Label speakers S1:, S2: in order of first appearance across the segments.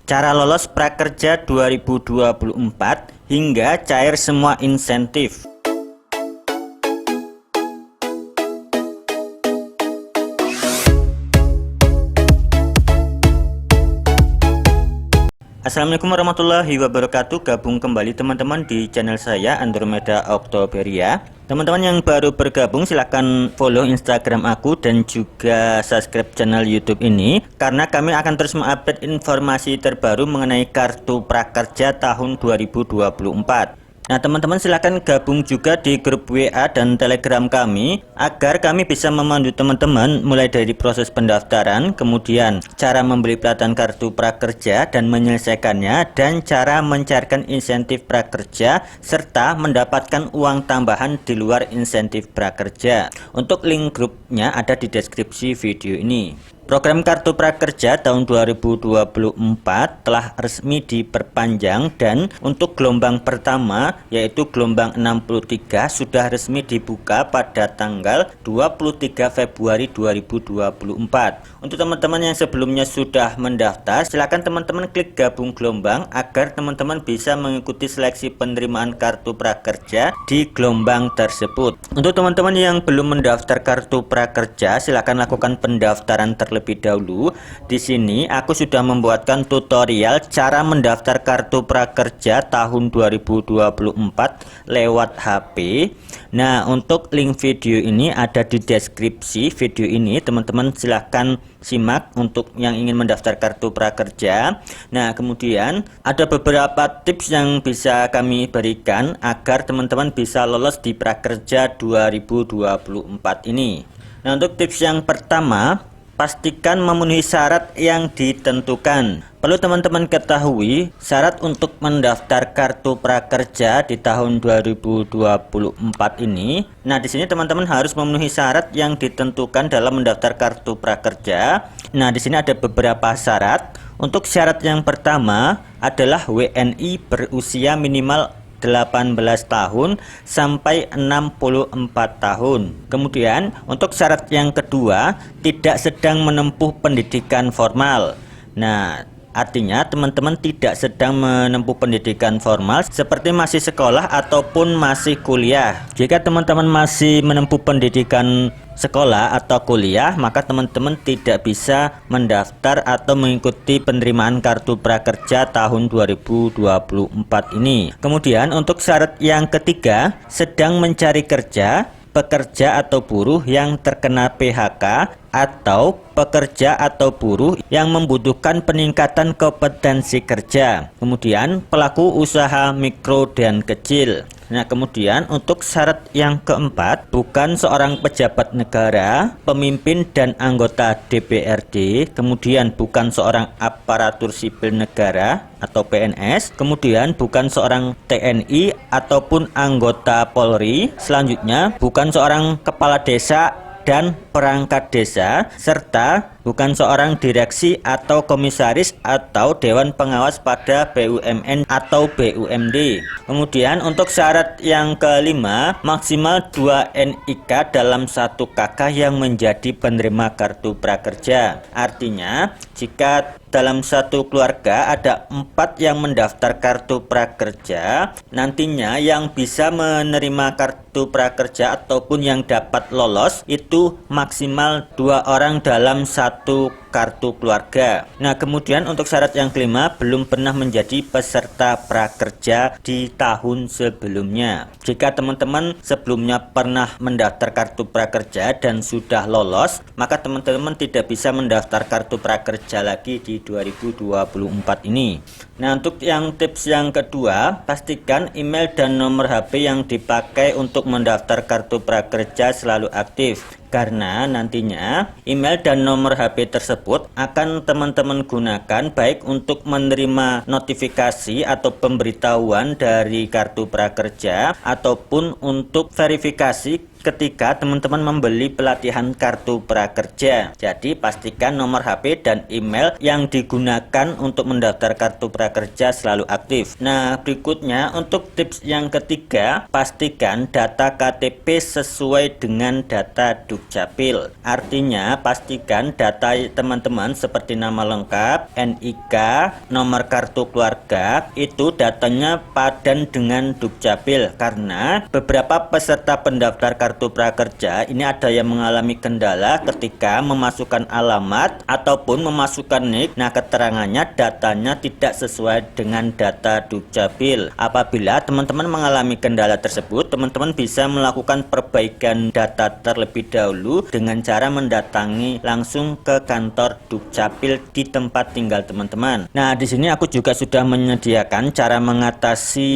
S1: cara lolos prakerja 2024 hingga cair semua insentif. Assalamualaikum warahmatullahi wabarakatuh. Gabung kembali teman-teman di channel saya Andromeda Oktoberia. Teman-teman yang baru bergabung silahkan follow Instagram aku dan juga subscribe channel YouTube ini, karena kami akan terus mengupdate informasi terbaru mengenai kartu prakerja tahun 2024. Nah teman-teman silahkan gabung juga di grup WA dan Telegram kami, agar kami bisa memandu teman-teman mulai dari proses pendaftaran, kemudian cara membeli pelatihan kartu prakerja dan menyelesaikannya, dan cara mencairkan insentif prakerja serta mendapatkan uang tambahan di luar insentif prakerja. Untuk link grupnya ada di deskripsi video ini. Program Kartu Prakerja tahun 2024 telah resmi diperpanjang, dan untuk gelombang pertama yaitu gelombang 63 sudah resmi dibuka pada tanggal 23 Februari 2024. Untuk teman-teman yang sebelumnya sudah mendaftar, silakan teman-teman klik gabung gelombang agar teman-teman bisa mengikuti seleksi penerimaan kartu prakerja di gelombang tersebut. Untuk teman-teman yang belum mendaftar kartu prakerja, silakan lakukan pendaftaran terlebih dahulu. Di sini aku sudah membuatkan tutorial cara mendaftar kartu prakerja tahun 2024 lewat HP. Nah, untuk link video ini ada di deskripsi video ini. Teman-teman silahkan simak untuk yang ingin mendaftar kartu prakerja. Nah, kemudian ada beberapa tips yang bisa kami berikan agar teman-teman bisa lolos di prakerja 2024 ini. Nah, untuk tips yang pertama, pastikan memenuhi syarat yang ditentukan. Perlu teman-teman ketahui, syarat untuk mendaftar kartu prakerja di tahun 2024 ini. Nah, di sini teman-teman harus memenuhi syarat yang ditentukan dalam mendaftar kartu prakerja. Nah, di sini ada beberapa syarat. Untuk syarat yang pertama adalah WNI berusia minimal 18 tahun sampai 64 tahun. Kemudian untuk syarat yang kedua, tidak sedang menempuh pendidikan formal. Nah, artinya teman-teman tidak sedang menempuh pendidikan formal seperti masih sekolah ataupun masih kuliah. Jika teman-teman masih menempuh pendidikan sekolah atau kuliah, maka teman-teman tidak bisa mendaftar atau mengikuti penerimaan kartu prakerja tahun 2024 ini. Kemudian untuk syarat yang ketiga, sedang mencari kerja, pekerja atau buruh yang terkena PHK, atau pekerja atau buruh yang membutuhkan peningkatan kompetensi kerja. Kemudian pelaku usaha mikro dan kecil. Nah, kemudian untuk syarat yang keempat, bukan seorang pejabat negara, pemimpin dan anggota DPRD, kemudian bukan seorang aparatur sipil negara atau PNS, kemudian bukan seorang TNI ataupun anggota Polri, selanjutnya bukan seorang kepala desa dan perangkat desa, serta bukan seorang direksi atau komisaris atau dewan pengawas pada BUMN atau BUMD. Kemudian untuk syarat yang kelima, maksimal 2 NIK dalam 1 KK yang menjadi penerima kartu prakerja. Artinya, jika dalam satu keluarga ada 4 yang mendaftar kartu prakerja, nantinya yang bisa menerima kartu prakerja ataupun yang dapat lolos itu maksimal 2 orang dalam satu kartu keluarga. Nah, kemudian untuk syarat yang kelima, belum pernah menjadi peserta prakerja di tahun sebelumnya. Jika teman-teman sebelumnya pernah mendaftar kartu prakerja dan sudah lolos, maka teman-teman tidak bisa mendaftar kartu prakerja lagi di 2024 ini. Nah, untuk yang tips yang kedua, pastikan email dan nomor HP yang dipakai untuk mendaftar kartu prakerja selalu aktif, karena nantinya email dan nomor HP tersebut akan teman-teman gunakan baik untuk menerima notifikasi atau pemberitahuan dari kartu prakerja ataupun untuk verifikasi ketika teman-teman membeli pelatihan kartu prakerja. Jadi pastikan nomor HP dan email yang digunakan untuk mendaftar kartu prakerja selalu aktif. Nah, berikutnya untuk tips yang ketiga, pastikan data KTP sesuai dengan data Dukcapil. Artinya pastikan data teman-teman seperti nama lengkap, NIK, nomor kartu keluarga itu datanya padan dengan Dukcapil, karena beberapa peserta pendaftar kartu prakerja ini ada yang mengalami kendala ketika memasukkan alamat ataupun memasukkan NIK. Nah, keterangannya datanya tidak sesuai dengan data Dukcapil. Apabila teman-teman mengalami kendala tersebut, teman-teman bisa melakukan perbaikan data terlebih dahulu dengan cara mendatangi langsung ke kantor Dukcapil di tempat tinggal teman-teman. Nah, di sini aku juga sudah menyediakan cara mengatasi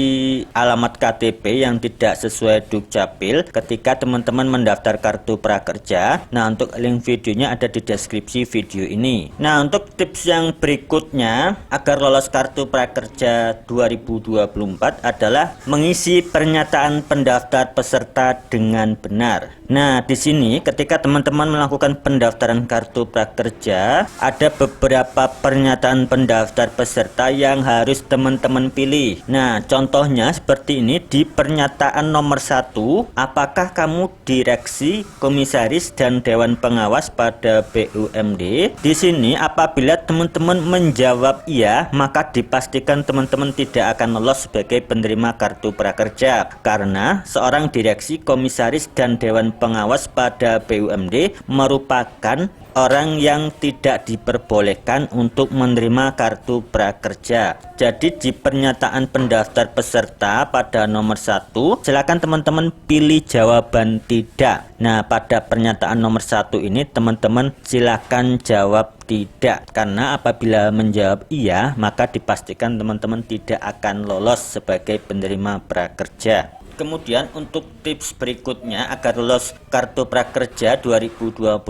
S1: alamat KTP yang tidak sesuai Dukcapil ketika teman-teman mendaftar kartu prakerja. Nah, untuk link videonya ada di deskripsi video ini. Nah, untuk tips yang berikutnya agar lolos kartu prakerja 2024 adalah mengisi pernyataan pendaftar peserta dengan benar. Nah, di sini ketika teman-teman melakukan pendaftaran kartu prakerja, ada beberapa pernyataan pendaftar peserta yang harus teman-teman pilih. Nah, contohnya seperti ini di pernyataan nomor 1, apakah kamu direksi, komisaris, dan dewan pengawas pada BUMD? Di sini apabila teman-teman menjawab iya, maka dipastikan teman-teman tidak akan lolos sebagai penerima kartu prakerja, karena seorang direksi, komisaris, dan dewan pengawas pada BUMD merupakan orang yang tidak diperbolehkan untuk menerima kartu prakerja. Jadi di pernyataan pendaftar peserta pada nomor 1, silakan teman-teman pilih jawaban tidak. Nah, pada pernyataan nomor 1 ini teman-teman silakan jawab tidak, karena apabila menjawab iya maka dipastikan teman-teman tidak akan lolos sebagai penerima prakerja. Kemudian untuk tips berikutnya agar lolos kartu prakerja 2024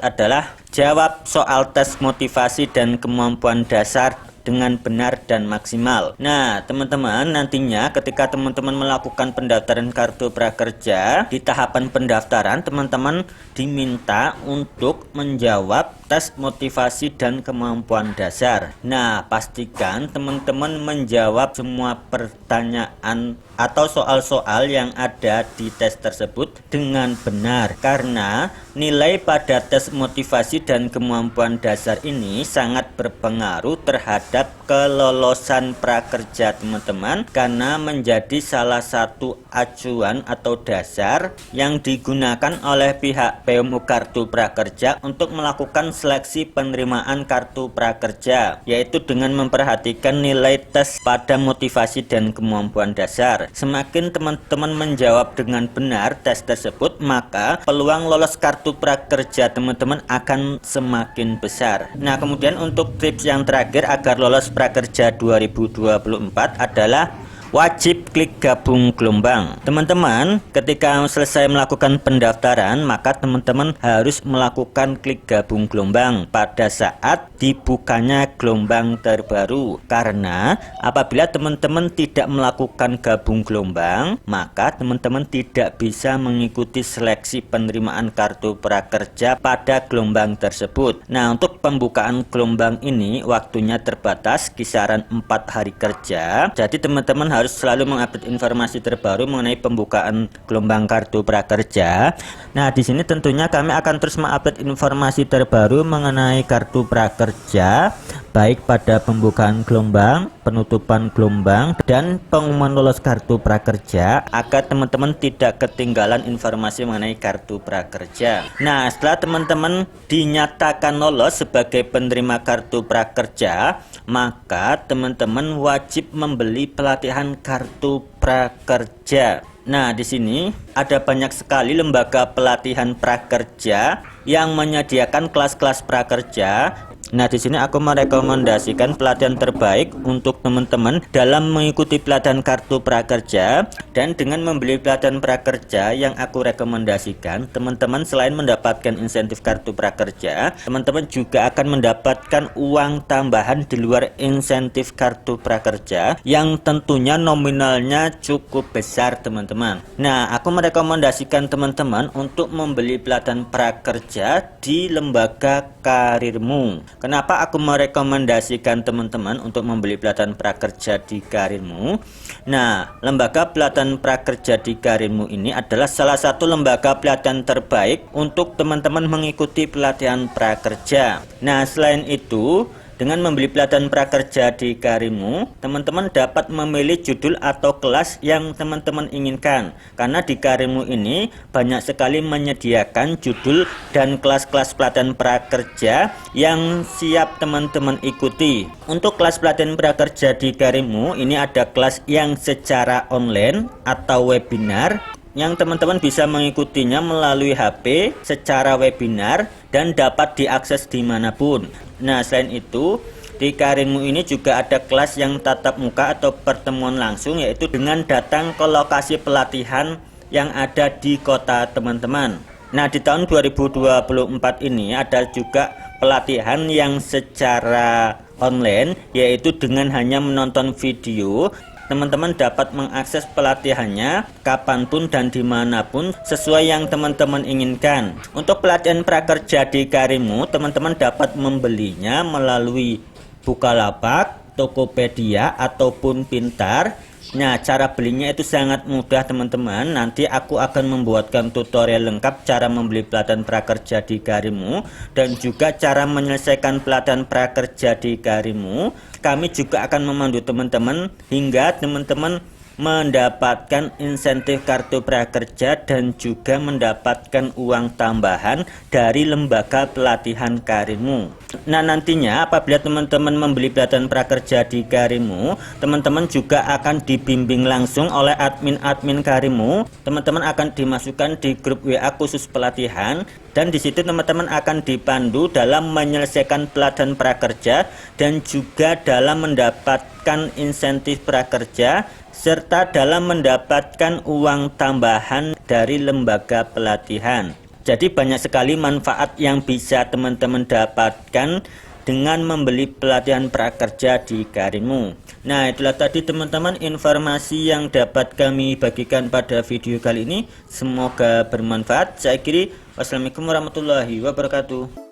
S1: adalah jawab soal tes motivasi dan kemampuan dasar dengan benar dan maksimal. Nah, teman-teman, nantinya ketika teman-teman melakukan pendaftaran kartu prakerja, di tahapan pendaftaran teman-teman diminta untuk menjawab tes motivasi dan kemampuan dasar. Nah, pastikan teman-teman menjawab semua pertanyaan atau soal-soal yang ada di tes tersebut dengan benar, karena nilai pada tes motivasi dan kemampuan dasar ini sangat berpengaruh terhadap kelolosan prakerja teman-teman, karena menjadi salah satu acuan atau dasar yang digunakan oleh pihak PMU Kartu Prakerja untuk melakukan seleksi penerimaan kartu prakerja, yaitu dengan memperhatikan nilai tes pada motivasi dan kemampuan dasar. Semakin teman-teman menjawab dengan benar tes tersebut, maka peluang lolos kartu prakerja teman-teman akan semakin besar. Nah, kemudian untuk tips yang terakhir agar lolos prakerja 2024 adalah wajib klik gabung gelombang. Teman-teman, ketika selesai melakukan pendaftaran, maka teman-teman harus melakukan klik gabung gelombang pada saat dibukanya gelombang terbaru. Karena apabila teman-teman tidak melakukan gabung gelombang, maka teman-teman tidak bisa mengikuti seleksi penerimaan kartu prakerja pada gelombang tersebut. Nah, untuk pembukaan gelombang ini waktunya terbatas, kisaran 4 hari kerja. Jadi teman-teman harus selalu mengupdate informasi terbaru mengenai pembukaan gelombang kartu prakerja. Nah, di sini tentunya kami akan terus mengupdate informasi terbaru mengenai kartu prakerja, baik pada pembukaan gelombang, penutupan gelombang, dan pengumuman lolos kartu prakerja, agar teman-teman tidak ketinggalan informasi mengenai kartu prakerja. Nah, setelah teman-teman dinyatakan lolos sebagai penerima kartu prakerja, maka teman-teman wajib membeli pelatihan kartu prakerja. Nah, di sini ada banyak sekali lembaga pelatihan prakerja yang menyediakan kelas-kelas prakerja. Nah, di sini aku merekomendasikan pelatihan terbaik untuk teman-teman dalam mengikuti pelatihan kartu prakerja. Dan dengan membeli pelatihan prakerja yang aku rekomendasikan, teman-teman selain mendapatkan insentif kartu prakerja, teman-teman juga akan mendapatkan uang tambahan di luar insentif kartu prakerja yang tentunya nominalnya cukup besar, teman-teman. Nah, aku merekomendasikan teman-teman untuk membeli pelatihan prakerja di lembaga karirmu. Kenapa aku merekomendasikan teman-teman untuk membeli pelatihan prakerja di karirmu? Nah, lembaga pelatihan prakerja di karirmu ini adalah salah satu lembaga pelatihan terbaik untuk teman-teman mengikuti pelatihan prakerja. Nah, selain itu, dengan membeli pelatihan prakerja di karirmu, teman-teman dapat memilih judul atau kelas yang teman-teman inginkan. Karena di karirmu ini banyak sekali menyediakan judul dan kelas-kelas pelatihan prakerja yang siap teman-teman ikuti. Untuk kelas pelatihan prakerja di karirmu ini ada kelas yang secara online atau webinar, yang teman-teman bisa mengikutinya melalui HP secara webinar dan dapat diakses dimanapun. Nah, selain itu, di karirmu ini juga ada kelas yang tatap muka atau pertemuan langsung, yaitu dengan datang ke lokasi pelatihan yang ada di kota teman-teman. Nah, di tahun 2024 ini ada juga pelatihan yang secara online, yaitu dengan hanya menonton video. Teman-teman dapat mengakses pelatihannya kapanpun dan dimanapun sesuai yang teman-teman inginkan. Untuk pelatihan prakerja di karirmu, teman-teman dapat membelinya melalui Bukalapak, Tokopedia, ataupun Pintar. Nah, cara belinya itu sangat mudah, teman-teman. Nanti aku akan membuatkan tutorial lengkap cara membeli pelatihan prakerja di karirmu dan juga cara menyelesaikan pelatihan prakerja di karirmu. Kami juga akan memandu teman-teman hingga teman-teman mendapatkan insentif kartu prakerja dan juga mendapatkan uang tambahan dari lembaga pelatihan karirmu. Nah, nantinya apabila teman-teman membeli pelatihan prakerja di karirmu, teman-teman juga akan dibimbing langsung oleh admin-admin karirmu. Teman-teman akan dimasukkan di grup WA khusus pelatihan, dan di situ teman-teman akan dipandu dalam menyelesaikan pelatihan prakerja dan juga dalam mendapatkan insentif prakerja serta dalam mendapatkan uang tambahan dari lembaga pelatihan. Jadi banyak sekali manfaat yang bisa teman-teman dapatkan dengan membeli pelatihan prakerja di karirmu. Nah, itulah tadi teman-teman informasi yang dapat kami bagikan pada video kali ini. Semoga bermanfaat. Saya akhiri. Wassalamualaikum warahmatullahi wabarakatuh.